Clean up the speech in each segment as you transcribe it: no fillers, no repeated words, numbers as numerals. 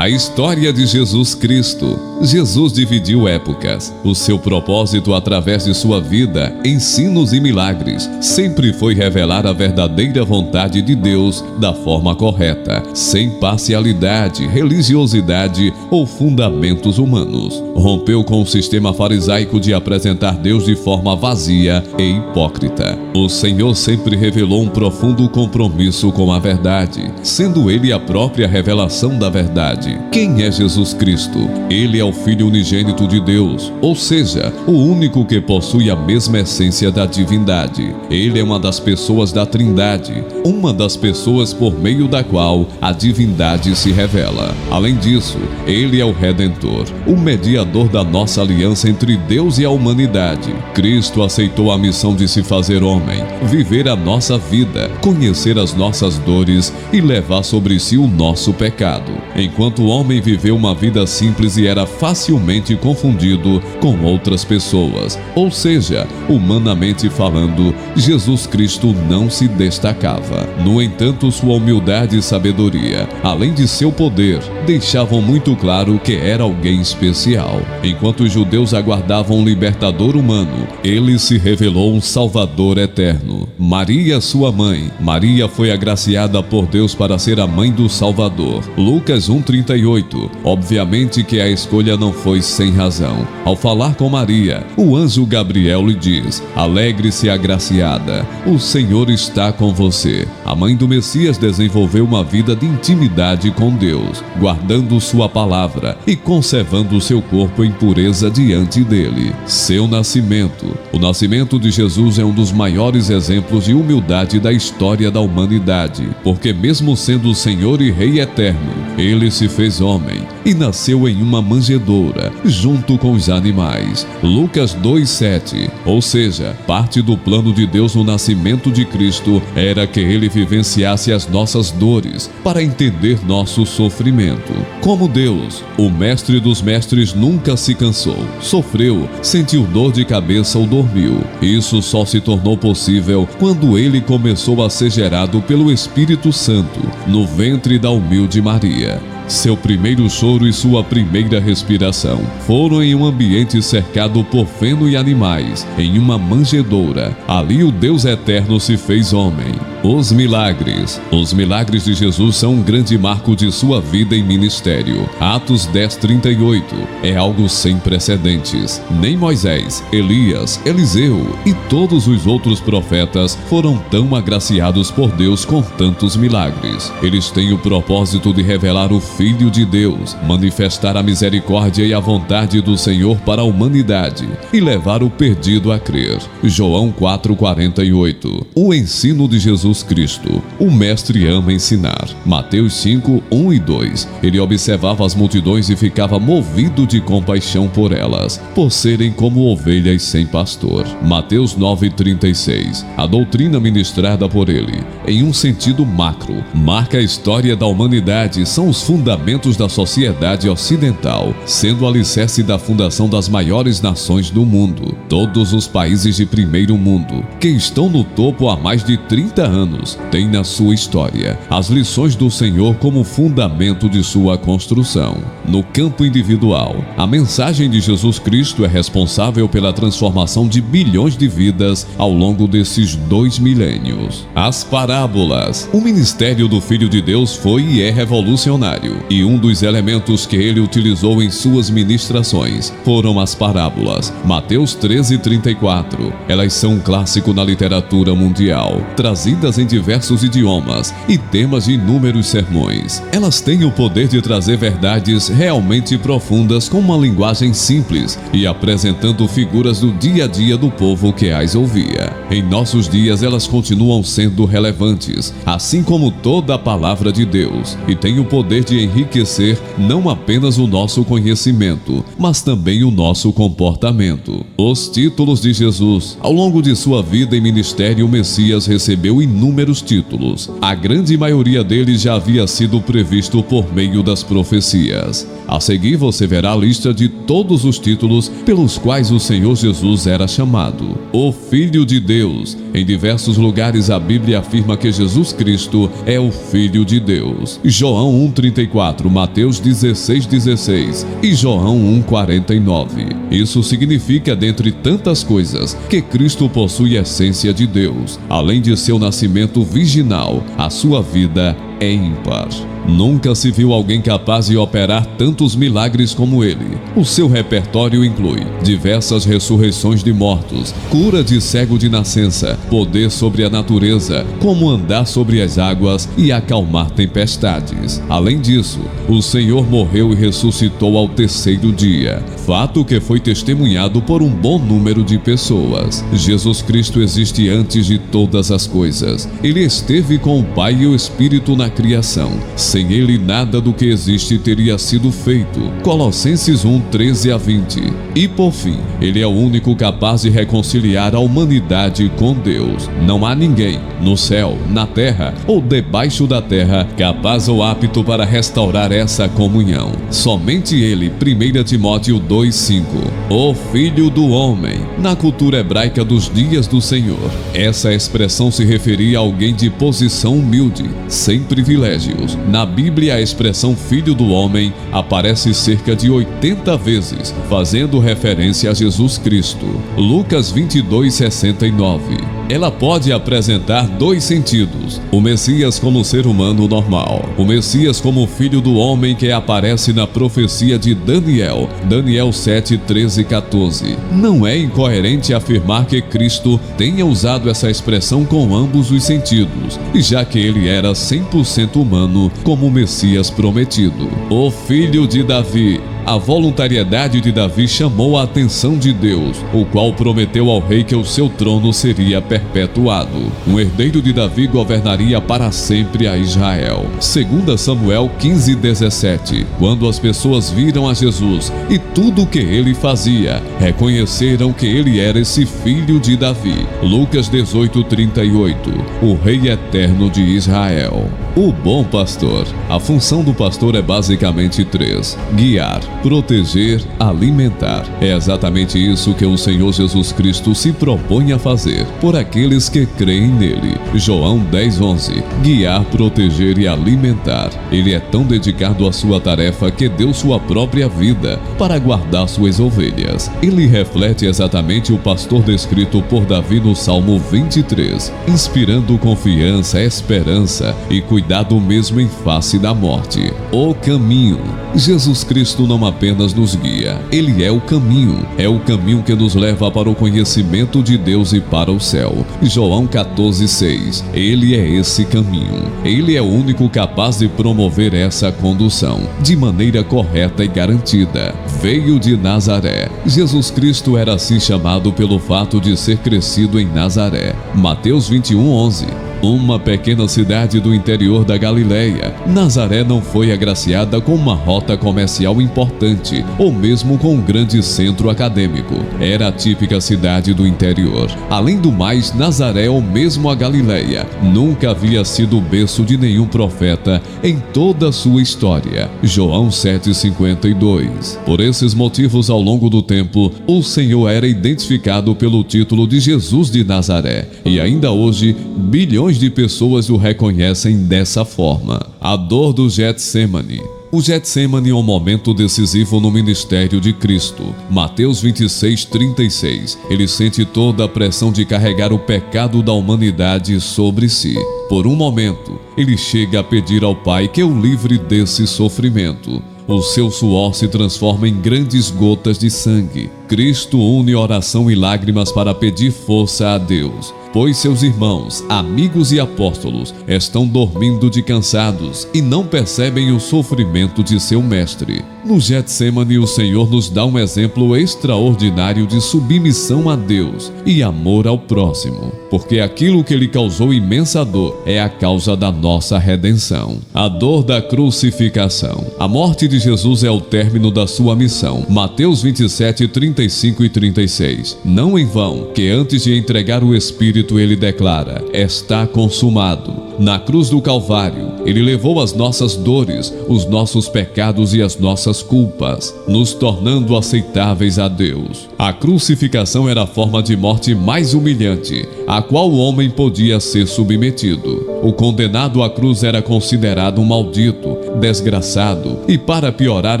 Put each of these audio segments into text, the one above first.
A história de Jesus Cristo. Jesus dividiu épocas. O seu propósito através de sua vida, ensinos e milagres sempre foi revelar a verdadeira vontade de Deus da forma correta, sem parcialidade, religiosidade ou fundamentos humanos. Rompeu com o sistema farisaico de apresentar Deus de forma vazia e hipócrita. O Senhor sempre revelou um profundo compromisso com a verdade, sendo Ele a própria revelação da verdade. Quem é Jesus Cristo? Ele é o Filho unigênito de Deus, ou seja, o único que possui a mesma essência da divindade. Ele é uma das pessoas da Trindade, uma das pessoas por meio da qual a divindade se revela. Além disso, Ele é o Redentor, o mediador da nossa aliança entre Deus e a humanidade. Cristo aceitou a missão de se fazer homem, viver a nossa vida, conhecer as nossas dores e levar sobre si o nosso pecado. Enquanto o homem viveu uma vida simples e era facilmente confundido com outras pessoas, ou seja, humanamente falando, Jesus Cristo não se destacava. No entanto, sua humildade e sabedoria, além de seu poder, deixavam muito claro que era alguém especial. Enquanto os judeus aguardavam um libertador humano, ele se revelou um Salvador eterno. Maria, sua mãe. Maria foi agraciada por Deus para ser a mãe do Salvador. Lucas 1:38. Obviamente que a escolha não foi sem razão. Ao falar com Maria, o anjo Gabriel lhe diz: alegre-se, agraciada, o Senhor está com você. A mãe do Messias desenvolveu uma vida de intimidade com Deus, guardando sua palavra e conservando seu corpo em pureza diante dele. Seu nascimento. O nascimento de Jesus é um dos maiores exemplos de humildade da história da humanidade, porque mesmo sendo o Senhor e Rei eterno, ele se fez homem e nasceu em uma manjedoura, junto com os animais. Lucas 2:7. Ou seja, parte do plano de Deus no nascimento de Cristo era que ele vivenciasse as nossas dores para entender nosso sofrimento. Como Deus, o mestre dos mestres nunca se cansou, sofreu, sentiu dor de cabeça ou dormiu. Isso só se tornou possível quando ele começou a ser gerado pelo Espírito Santo no ventre da humilde Maria. Seu primeiro choro e sua primeira respiração foram em um ambiente cercado por feno e animais, em uma manjedoura. Ali o Deus eterno se fez homem. Os milagres. Os milagres de Jesus são um grande marco de sua vida e ministério. Atos 10:38 é algo sem precedentes. Nem Moisés, Elias, Eliseu e todos os outros profetas foram tão agraciados por Deus com tantos milagres. Eles têm o propósito de revelar o Filho de Deus, manifestar a misericórdia e a vontade do Senhor para a humanidade e levar o perdido a crer. João 4:48. O ensino de Jesus Cristo. O mestre ama ensinar. Mateus 5:1 e 2. Ele observava as multidões e ficava movido de compaixão por elas, por serem como ovelhas sem pastor. Mateus 9:36. A doutrina ministrada por ele, em um sentido macro, marca a história da humanidade, são os fundamentos da sociedade ocidental, sendo o alicerce da fundação das maiores nações do mundo. Todos os países de primeiro mundo, que estão no topo há mais de 30 anos, têm na sua história as lições do Senhor como fundamento de sua construção. No campo individual, a mensagem de Jesus Cristo é responsável pela transformação de bilhões de vidas ao longo desses 2 milênios. As parábolas. O ministério do Filho de Deus foi e é revolucionário, e um dos elementos que ele utilizou em suas ministrações foram as parábolas. Mateus 13:34. Elas são um clássico na literatura mundial, trazidas em diversos idiomas e temas de inúmeros sermões. Elas têm o poder de trazer verdades realmente profundas com uma linguagem simples e apresentando figuras do dia a dia do povo que as ouvia. Em nossos dias elas continuam sendo relevantes, assim como toda a palavra de Deus, e têm o poder de enriquecer não apenas o nosso conhecimento, mas também o nosso comportamento. Os títulos de Jesus. Ao longo de sua vida e ministério, o Messias recebeu inúmeros títulos. A grande maioria deles já havia sido previsto por meio das profecias. A seguir você verá a lista de todos os títulos pelos quais o Senhor Jesus era chamado. O Filho de Deus. Em diversos lugares a Bíblia afirma que Jesus Cristo é o Filho de Deus. João 1,34, Mateus 16,16 e João 1,49. Isso significa, dentre tantas coisas, que Cristo possui a essência de Deus. Além de seu nascimento virginal, a sua vida é ímpar. Nunca se viu alguém capaz de operar tantos milagres como ele. O seu repertório inclui diversas ressurreições de mortos, cura de cego de nascença, poder sobre a natureza, como andar sobre as águas e acalmar tempestades. Além disso, o Senhor morreu e ressuscitou ao terceiro dia, fato que foi testemunhado por um bom número de pessoas. Jesus Cristo existe antes de todas as coisas. Ele esteve com o Pai e o Espírito na criação. Sem ele, nada do que existe teria sido feito. Colossenses 1:13-20. E por fim, ele é o único capaz de reconciliar a humanidade com Deus. Não há ninguém, no céu, na terra ou debaixo da terra, capaz ou apto para restaurar essa comunhão. Somente ele, 1 Timóteo 2:5. O Filho do Homem. Na cultura hebraica dos dias do Senhor, essa expressão se referia a alguém de posição humilde, sem privilégios. Na Bíblia, a expressão Filho do Homem aparece cerca de 80 vezes, fazendo referência a Jesus Cristo. Lucas 22:69. Ela pode apresentar dois sentidos: o Messias como ser humano normal, o Messias como Filho do Homem que aparece na profecia de Daniel, Daniel 7:13-14. Não é incoerente afirmar que Cristo tenha usado essa expressão com ambos os sentidos, já que ele era 100% humano como o Messias prometido. O Filho de Davi. A voluntariedade de Davi chamou a atenção de Deus, o qual prometeu ao rei que o seu trono seria perpetuado. Um herdeiro de Davi governaria para sempre a Israel. 2 Samuel 15:17. Quando as pessoas viram a Jesus e tudo o que ele fazia, reconheceram que ele era esse filho de Davi. Lucas 18:38. O Rei Eterno de Israel. O bom pastor. A função do pastor é basicamente três: guiar, proteger, alimentar. É exatamente isso que o Senhor Jesus Cristo se propõe a fazer por aqueles que creem nele. João 10:11. Guiar, proteger e alimentar. Ele é tão dedicado à sua tarefa que deu sua própria vida para guardar suas ovelhas. Ele reflete exatamente o pastor descrito por Davi no Salmo 23, inspirando confiança, esperança e cuidado mesmo em face da morte. O caminho. Jesus Cristo não apenas nos guia, ele é o caminho que nos leva para o conhecimento de Deus e para o céu. João 14:6. Ele é esse caminho. Ele é o único capaz de promover essa condução de maneira correta e garantida. Veio de Nazaré. Jesus Cristo era assim chamado pelo fato de ser crescido em Nazaré. Mateus 21:11. Uma pequena cidade do interior da Galileia, Nazaré não foi agraciada com uma rota comercial importante ou mesmo com um grande centro acadêmico. Era a típica cidade do interior. Além do mais, Nazaré, ou mesmo a Galileia, nunca havia sido o berço de nenhum profeta em toda a sua história. João 7:52. Por esses motivos, ao longo do tempo, o Senhor era identificado pelo título de Jesus de Nazaré. E ainda hoje, bilhões de pessoas o reconhecem dessa forma. A dor do Getsemane. O Getsemane é um momento decisivo no ministério de Cristo. Mateus 26:36. Ele sente toda a pressão de carregar o pecado da humanidade sobre si. Por um momento, ele chega a pedir ao Pai que o livre desse sofrimento. O seu suor se transforma em grandes gotas de sangue. Cristo une oração e lágrimas para pedir força a Deus, pois seus irmãos, amigos e apóstolos estão dormindo de cansados e não percebem o sofrimento de seu mestre. No Getsemane, o Senhor nos dá um exemplo extraordinário de submissão a Deus e amor ao próximo, porque aquilo que ele causou imensa dor é a causa da nossa redenção. A dor da crucificação. A morte de Jesus é o término da sua missão. Mateus 27:35 e 36. Não em vão, que antes de entregar o Espírito Espírito, ele declara: está consumado. Na cruz do Calvário, ele levou as nossas dores, os nossos pecados e as nossas culpas, nos tornando aceitáveis a Deus. A crucificação era a forma de morte mais humilhante, a qual o homem podia ser submetido. O condenado à cruz era considerado um maldito, desgraçado, e para piorar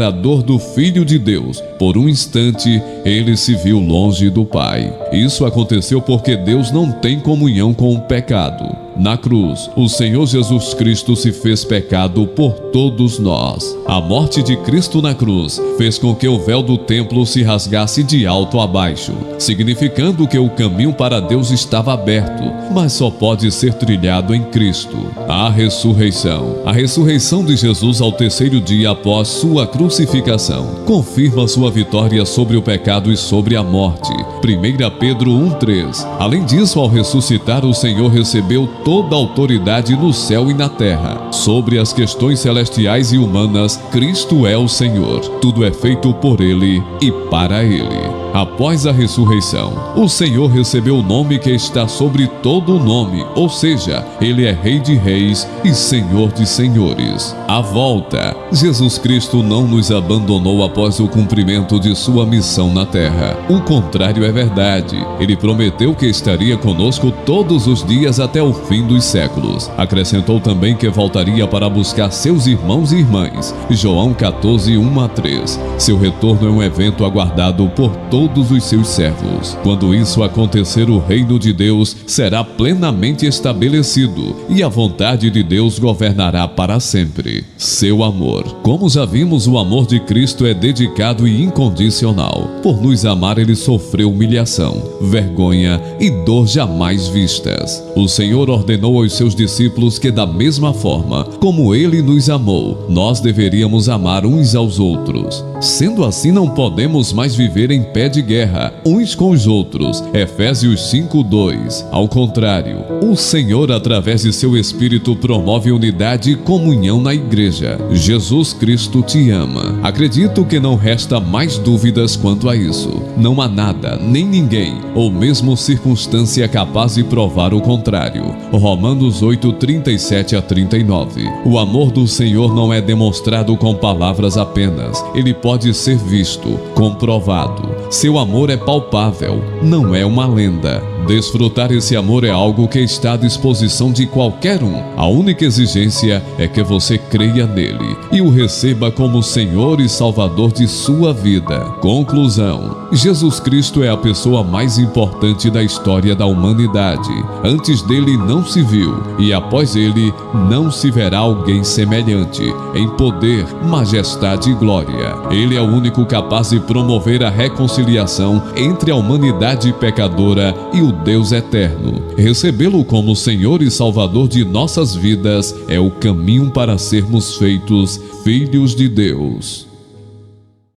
a dor do Filho de Deus, por um instante, ele se viu longe do Pai. Isso aconteceu porque Deus não tem comunhão com o pecado. Na cruz, o Senhor Jesus Cristo se fez pecado por todos nós. A morte de Cristo na cruz fez com que o véu do templo se rasgasse de alto a baixo, significando que o caminho para Deus estava aberto, mas só pode ser trilhado em Cristo. A ressurreição. A ressurreição de Jesus ao terceiro dia após sua crucificação confirma sua vitória sobre o pecado e sobre a morte. 1 Pedro 1:3. Além disso, ao ressuscitar, o Senhor recebeu toda a autoridade no céu e na terra. Sobre as questões celestiais e humanas, Cristo é o Senhor. Tudo é feito por Ele e para Ele. Após a ressurreição, o Senhor recebeu o nome que está sobre todo o nome, ou seja, Ele é Rei de Reis e Senhor de Senhores. A volta. Jesus Cristo não nos abandonou após o cumprimento de sua missão na terra. O contrário é verdade. Ele prometeu que estaria conosco todos os dias até o fim dos séculos. Acrescentou também que voltaria para buscar seus irmãos e irmãs. João 14, 1-3. Seu retorno é um evento aguardado por todos os seus servos. Quando isso acontecer, o reino de Deus será plenamente estabelecido e a vontade de Deus governará para sempre. Seu amor. Como já vimos, o amor de Cristo é dedicado e incondicional. Por nos amar, ele sofreu humilhação, vergonha e dor jamais vistas. O Senhor ordenou aos seus discípulos que, da mesma forma como ele nos amou, nós deveríamos amar uns aos outros. Sendo assim, não podemos mais viver em pé de guerra uns com os outros. Efésios 5:2. Ao contrário, o Senhor, através de seu Espírito, promove unidade e comunhão na igreja. Jesus Cristo te ama. Acredito que não resta mais dúvidas quanto a isso. Não há nada, nem ninguém, ou mesmo circunstância capaz de provar o contrário. Romanos 8:37-39. O amor do Senhor não é demonstrado com palavras apenas. Ele pode ser visto, comprovado. Seu amor é palpável, não é uma lenda. Desfrutar esse amor é algo que está à disposição de qualquer um. A única exigência é que você creia nele e o receba como Senhor e Salvador de sua vida. Conclusão: Jesus Cristo é a pessoa mais importante da história da humanidade. Antes dele não se viu, e após ele não se verá alguém semelhante em poder, majestade e glória. Ele é o único capaz de promover a reconciliação entre a humanidade pecadora e o Deus eterno. Recebê-lo como Senhor e Salvador de nossas vidas é o caminho para sermos feitos filhos de Deus.